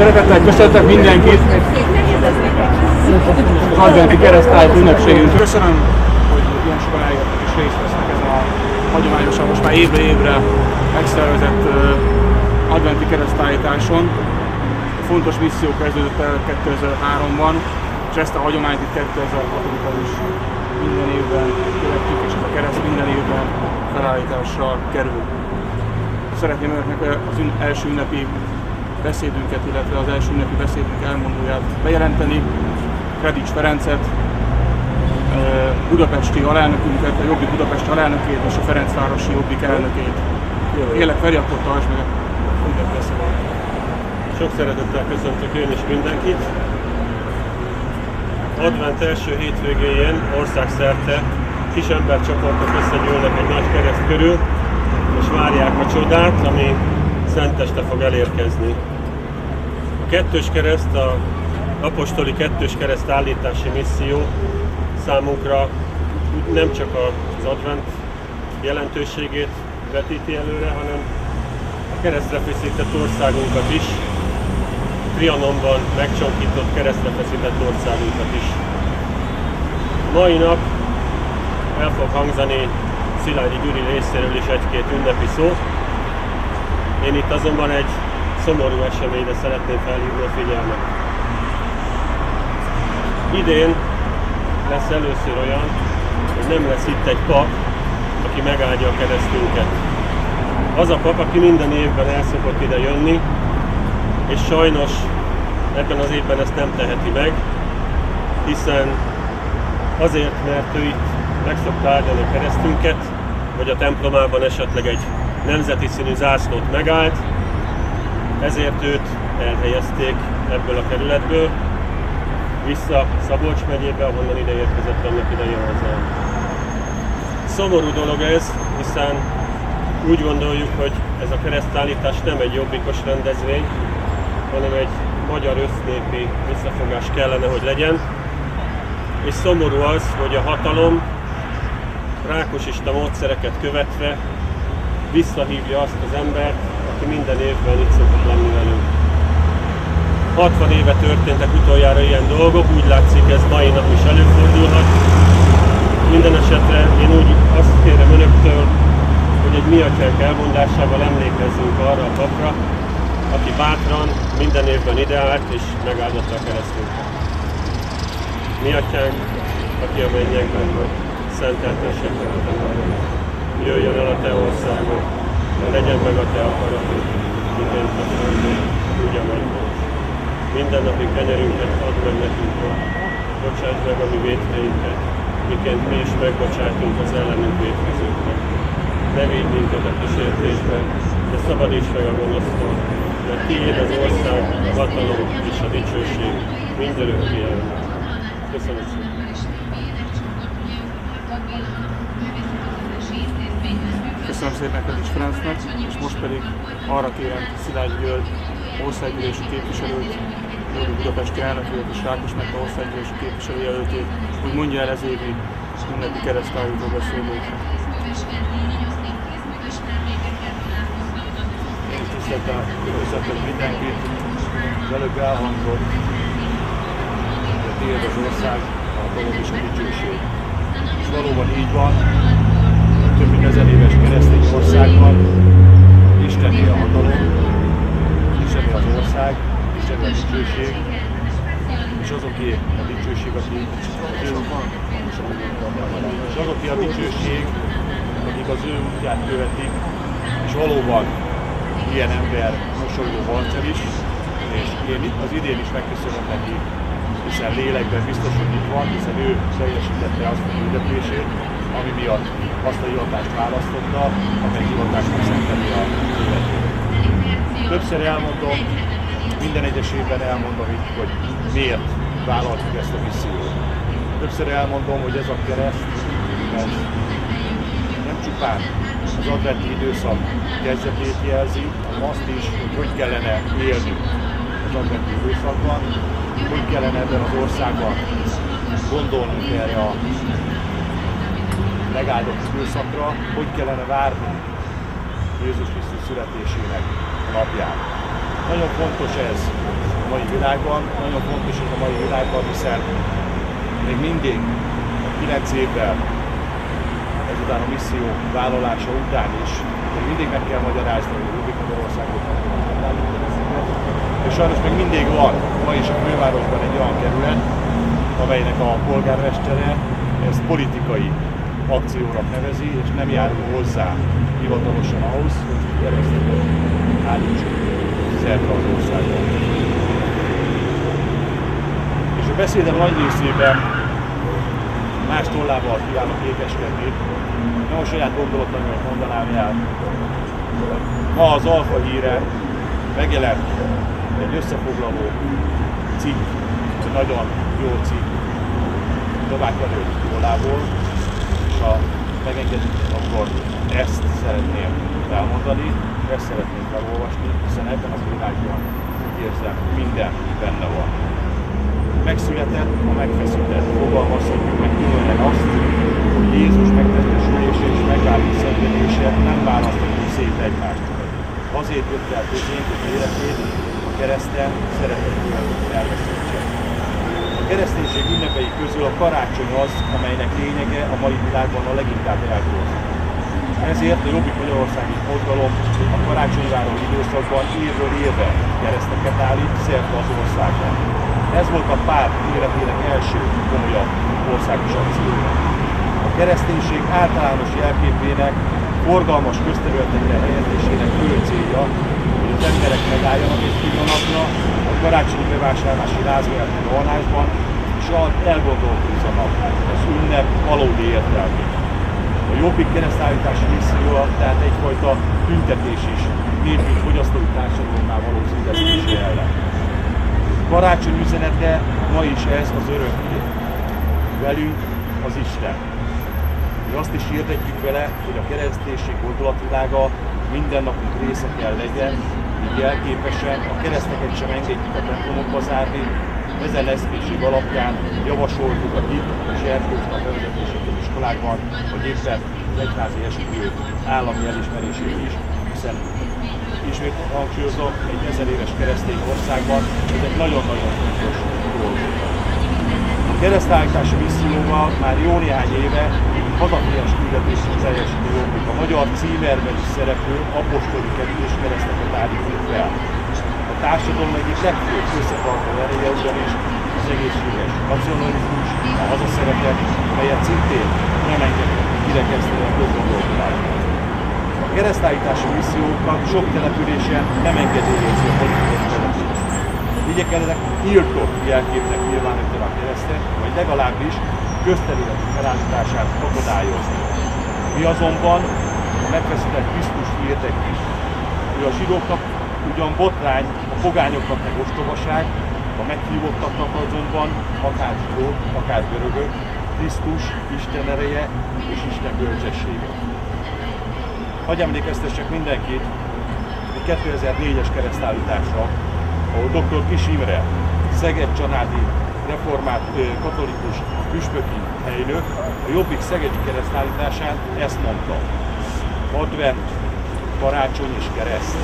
Szeretettel köszöntök mindenkit az adventi keresztályt ünnepségünk. Köszönöm, hogy ilyen sokan eljöttek és részt vesznek ezen a hagyományosan most már évre évre megszervezett adventi keresztállításon. Fontos misszió kezdődött el 2003-ban, és ezt a hagyományt itt 2006-ban is minden évben követjük, és ez a kereszt minden évben felállításra kerül. Szeretném önöknek az első ünnepi beszédünket, illetve az első ünnepi beszédünk elmondóját bejelenteni. Kredics Ferencet, budapesti alelnökünket, a Jobbik budapesti alelnökét és a Ferencvárosi Jobbik elnökét. Kérlek, Feri, akkor tartsd meg a ünnepi beszédet. Sok szeretettel köszöntök én is mindenkit. Advent első hétvégéjén országszerte kis embercsoportok összegyűlnek egy nagy kereszt körül, és várják a csodát, ami szenteste fog elérkezni. A kettős kereszt, az apostoli kettős kereszt állítási misszió számunkra nem csak az advent jelentőségét vetíti előre, hanem a keresztre feszített országunkat is, Trianonban megcsonkított keresztre feszített országunkat is. Mai nap el fog hangzani Szilágyi Gyuri részéről is egy-két ünnepi szó. Én itt azonban egy szomorú eseményre szeretném felhívni a figyelmet. Idén lesz először olyan, hogy nem lesz itt egy pap, aki megáldja a keresztünket. Az a pap, aki minden évben el szokott ide jönni, és sajnos ebben az évben ezt nem teheti meg, hiszen azért, mert ő itt meg szokta áldani a keresztünket, vagy a templomában esetleg egy nemzeti színű zászlót megállt, ezért őt elhelyezték ebből a kerületből, vissza Szabolcs megyébe, ahonnan ide érkezett annak idején hozzám. Szomorú dolog ez, hiszen úgy gondoljuk, hogy ez a keresztállítás nem egy jobbikos rendezvény, hanem egy magyar össznépi visszafogás kellene, hogy legyen. És szomorú az, hogy a hatalom rákosista módszereket követve visszahívja azt az embert, aki minden évben itt szokott lenni velünk. 60 éve történtek utoljára ilyen dolgok, úgy látszik, ez mai nap is előfordulhat. Minden esetre én úgy azt kérem önöktől, hogy egy mi atyánk elmondásával emlékezzünk arra a papra, aki bátran minden évben ideállt és megáldotta a keresztünket. Mi atyánk, aki a mennyekben vagy, szenteltessék meg a te neved. Jöjjön el a te országod, legyen meg a te akaratod, miként a földön, úgy a mennyben. Minden napi kenyerünket add meg nekünk ma, bocsáss meg a mi vétkeinket, miként mi is megbocsátunk az ellenünk vétkezőknek. Ne védj minket a kísértésbe, de szabadíts meg a gonosztól, mert tiéd az ország, a hatalom és a dicsőség mindörökké. Köszönöm szépen! Köszönöm szépen Kredics Ferencnek, és most pedig arra kérem Szilágyi György országgyűlési képviselőt, Jobbik budapesti elnökét és Rákos Metta országgyűlési képviselőjelöltét, hogy mondja el ez évi ünnepi keresztállító beszédét. Én tisztelettel köszöntök mindenkit, az előbb elhangzott, hogy tiéd az ország, a hatalom és a dicsőség. És valóban így van, több mint 1000 éves keresztény országban Istené a hatalom, Istené az ország, Istené a dicsőség, és azoké a dicsőség, akik az ő útját követik, és valóban ilyen ember mosolygó Marcel is, és én az idén is megköszönöm neki, hiszen lélekben biztos, hogy itt van, hiszen ő teljesítette azt a hirdetését, ami miatt azt a hivatást választotta, amely hivatásnak szenteli a életét. Többször elmondom, minden egyes évben elmondom itt, hogy miért vállaltuk ezt a missziót. Többször elmondom, hogy ez a kereszt, ez nem csupán az adventi időszak kezdetét jelzi, hanem azt is, hogy kellene élni az adventi időszakban, hogy kellene ebben az országban gondolnunk erre a megáldott időszakra, hogy kellene várni Jézus Krisztus születésének a napján. Nagyon fontos ez a mai világban, nagyon fontos ez a mai világban, hiszen még mindig 9 évvel ezután a misszió vállalása után is még mindig meg kell magyarázni, hogy Jobbik Magyarországot és sajnos még mindig van ma is a fővárosban egy olyan kerület, amelynek a polgármestere ezt politikai akciónak nevezi, és nem járul hozzá hivatalosan ahhoz, hogy kereszteket állítsuk szerte az országban. És a beszédem nagy részében más tollával kívánok ékeskedni. Nem a saját gondolatlanul mondanám el. Ma az Alfa Híren megjelent egy összefoglaló cikk, egy nagyon jó cikk Novák Ernő tollából, és ha megengedik, akkor ezt szeretném elmondani, ezt szeretném felolvasni, hiszen ebben az világban úgy érzem, minden benne van. Megszületett a megfeszített, fogalmazhatjuk meg különben azt, hogy Jézus megtestesülése és megváltó szenvedése nem választható szét egymástól. Azért jött el közénk, hogy életét a kereszten szeretetből elveszítse. A kereszténység ünnepei közül a karácsony az, amelynek lényege a mai világban a leginkább eltolódik. Ezért a Jobbik Magyarországi Mozgalom a karácsonyváró időszakban évről évre kereszteket állít szerte az országban. Ez volt a párt életének első komolyabb országos akciója. A kereszténység általános jelképének, forgalmas közterületekre helyezésének fő célja, hogy az emberek megálljanak egy pillanatra a karácsonyi bevásárlási lázverten rohanásban, és elgondolkozzanak az ünnep valódi értelmét. A Jobbik keresztállítási missziója tehát egyfajta tüntetés is népi fogyasztói társadalommal való születése ellen. Karácsony üzenete ma is ez az örökké. Velünk az Isten. Mi azt is hirdetjük vele, hogy a kereszténység gondolatvilága mindennapunk része kell legyen, így jelképesen a kereszteket sem engedjük a templomokba zárni. Ezen eszménység alapján javasoltuk a hit és erkölcsnek bevezetését az iskolákban, vagy éppen az egyházi esküvő állami elismerését is, hiszen ismét hangsúlyozom, egy 1000 éves keresztény országban ez egy nagyon-nagyon fontos dolog. A keresztállítási misszióval már jó néhány éve hazafias küldetést teljesítő Jobbik. A magyar címerben is szereplő apostoli kerülés kereszteket állítunk fel. A társadalom egyik legfőbb összetartó ereje ugyanis az egészséges nacionalizmus, a hazaszeretet, melyet szintén nem engednek kirekeszteni a közgondolkodásban. A keresztállítási missziókat sok településen nem engedélyezi a politikai település. Igyekeznek tiltott jelképnek nyilvánítani a keresztet, vagy legalábbis közterületi felállítását akadályozni. Mi azonban a megfeszített Krisztus hirdetjük. Ő a zsidóknak ugyan botrány, a pogányoknak meg ostobaság, a meghívottaknak azonban akár zsidók, akár görögök, Krisztus, Isten ereje és Isten bölcsessége. Hadd emlékeztessek mindenkit egy 2004-es keresztállításra, ahol dr. Kis Imre, Szeged-csanádi reformált katolikus püspöki helynök a Jobbik szegedi keresztállításán ezt mondta: advent, karácsony és kereszt.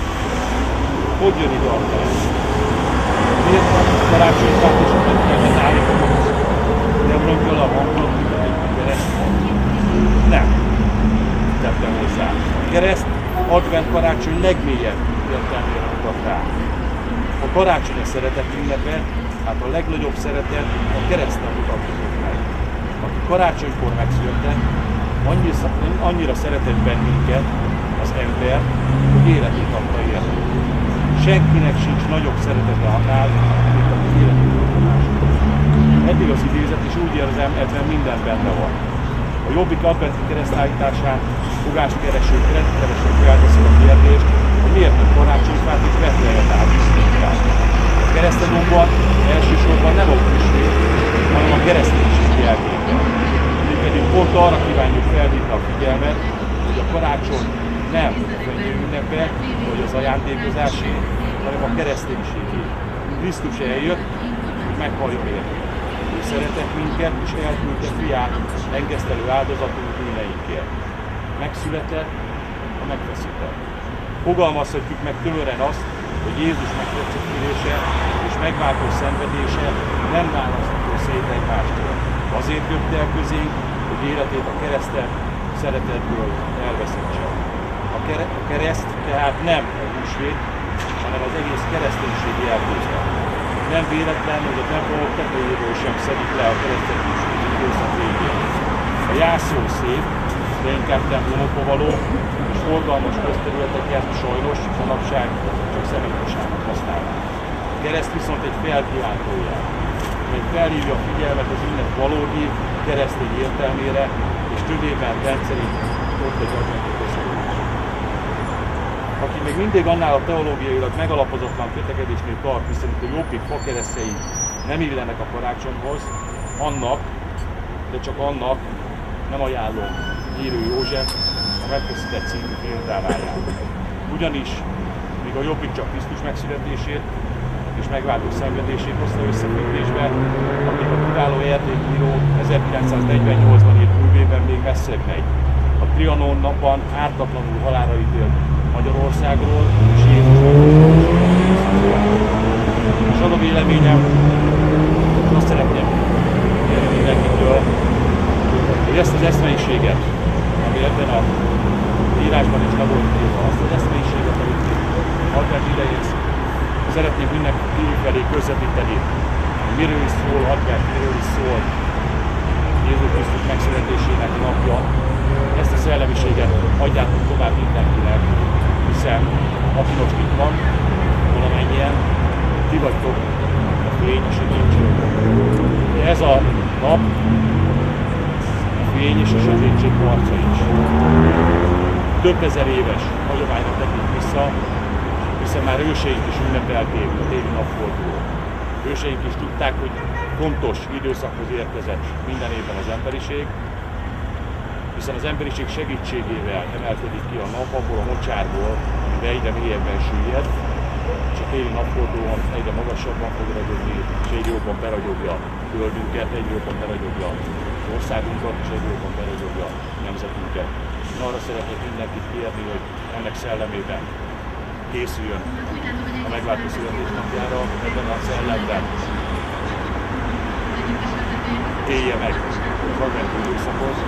Hogy jön ide a kereszt? Miért van karácsonyfát és adventet állítunk? Nem rontja a hangot, mint egy kereszt? Nem. Tettem hozzá. A kereszt advent karácsony legmélyebb értelmére mutat rá. A karácsony a szeretet ünnepe, hát a legnagyobb szeretet a kereszten mutatkozik meg. Aki karácsonykor megszületett, annyira szeretett bennünket, az ember, hogy életét adta érte. Senkinek sincs nagyobb szeretete annál, mint aki életét adta másoknak. Eddig az idézet, és úgy érzem, ebben minden benne van. A Jobbik adventi keresztállításán fogáskeresők rendszeresen felteszik a kérdést, hogy miért nem karácsonyfát és Betlehemet áldoztatják. A keresztanyagban elsősorban nem a Krisztus, hanem a kereszténység jelképe. Mi pedig pont arra kívánjuk felhívni a figyelmet, hogy a karácsony nem a könnyű ünnepe, vagy az ajándékozásé, hanem a kereszténységé. Krisztus eljött, hogy meghalljon értünk. Ő szeretett minket, és elküldte fiát engesztelő áldozatunk bűneinkért. Megszületett, a megfeszített. Fogalmazhatjuk meg tömören azt, hogy Jézus megtestesülése és megváltó szenvedése nem választható szét egymástól. Azért köpte el közénk, hogy életét a kereszten szeretetből elveszítse. A kereszt tehát nem a húsvét, hanem az egész kereszténység jelképe. Nem véletlen, hogy a templomok tetejéről sem szedik le a kereszténység időszak végén. A jászó szép, de inkább templomokba való, és forgalmas közterületeken sajnos manapság csak szemétmosárnak használnak. A kereszt viszont egy felkívántójel, mely felhívja a figyelmet az ünnep valódi keresztény értelmére, és tüdében rendszerint ott egy adventi közölés. Aki még mindig annál a teológiailag megalapozatlan kötekedésnél tart, viszont a Jobbik fakeresztjei nem illenek a karácsonyhoz, annak, de csak annak nem ajánlom Írő József a Megköszített című filmdrámáját. Ugyanis, míg a Jobbik csak Krisztus megszületését és megváltó szenvedését hozta összefüggésbe, amíg a kiváló erdélyíró 1948-ban írt Újvében még messzebb megy. A Trianon napon ártatlanul halálra ítélt Magyarországról és Jézusról. És az a véleményem, hogy azt szeretném kérni mindenkitől, hogy ezt az eszmeiséget, ami ebben a írásban is le volt írva, azt az eszmeiséget, amit advent idején szeretném mindenki felé közvetíteni, hogy miről is szól advent, miről is szól Jézus Krisztus megszületésének napja. Ezt a szellemiséget adjátok tovább mindenkinek, hiszen aki most itt van, valamennyien, ti vagytok a fény és a sötétség. Ez a nap a fény és a sötétség harca is. Több ezer éves hagyományra tekint vissza, hiszen már őseink is ünnepelték a téli napfordulót. Őseink is tudták, hogy fontos időszakhoz érkezett minden évben az emberiség, hiszen az emberiség segítségével emelkedik ki a nap abból a mocsárból, amiben egyre mélyebben süllyed, és a téli napfordulón egyre magasabban fog ragyogni, és egyre jobban beragyogja földünket, egyre jobban beragyogja országunkat, és egyre jobban beragyogja nemzetünket. Én arra szeretnék mindenkit kérni, hogy ennek szellemében készüljön a megváltó születésnapjára, ebben a szellemben élje meg az adventi időszakot,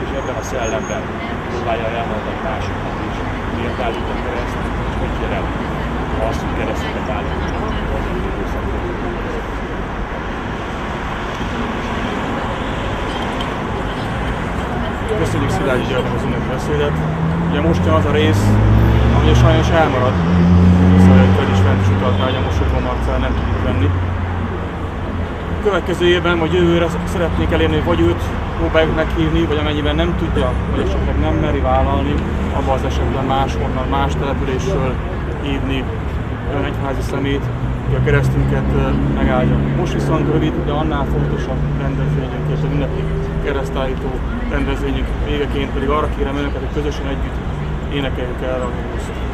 és ebben a szellemben próbálja elmondani másoknak is, miért állít a kereszt, és mit jelent azt, hogy kereszteket állítunk az adventi időszakot. Köszönjük Szilágyi Györgynek az ünnepbeszédet. Ugye most jön az a rész, ami sajnos elmarad. Szóval hogy is fent is utalt rá, hogy a Mosóban Marcell nem tudjuk venni. A következő évben, vagy jövőre szeretnék elérni, hogy vagy őt próbáljuk meghívni, vagy amennyiben nem tudja, vagy esetleg nem meri vállalni, abban az esetben máshonnan, más településről hívni olyan egyházi szemét, aki a keresztünket megáldja. Most viszont rövid, de annál fontosabb rendezvényünk, és az ünnepi keresztállító rendezvényünk végeként pedig arra kérem önöket, hogy közösen együtt énekeljük el a Jézus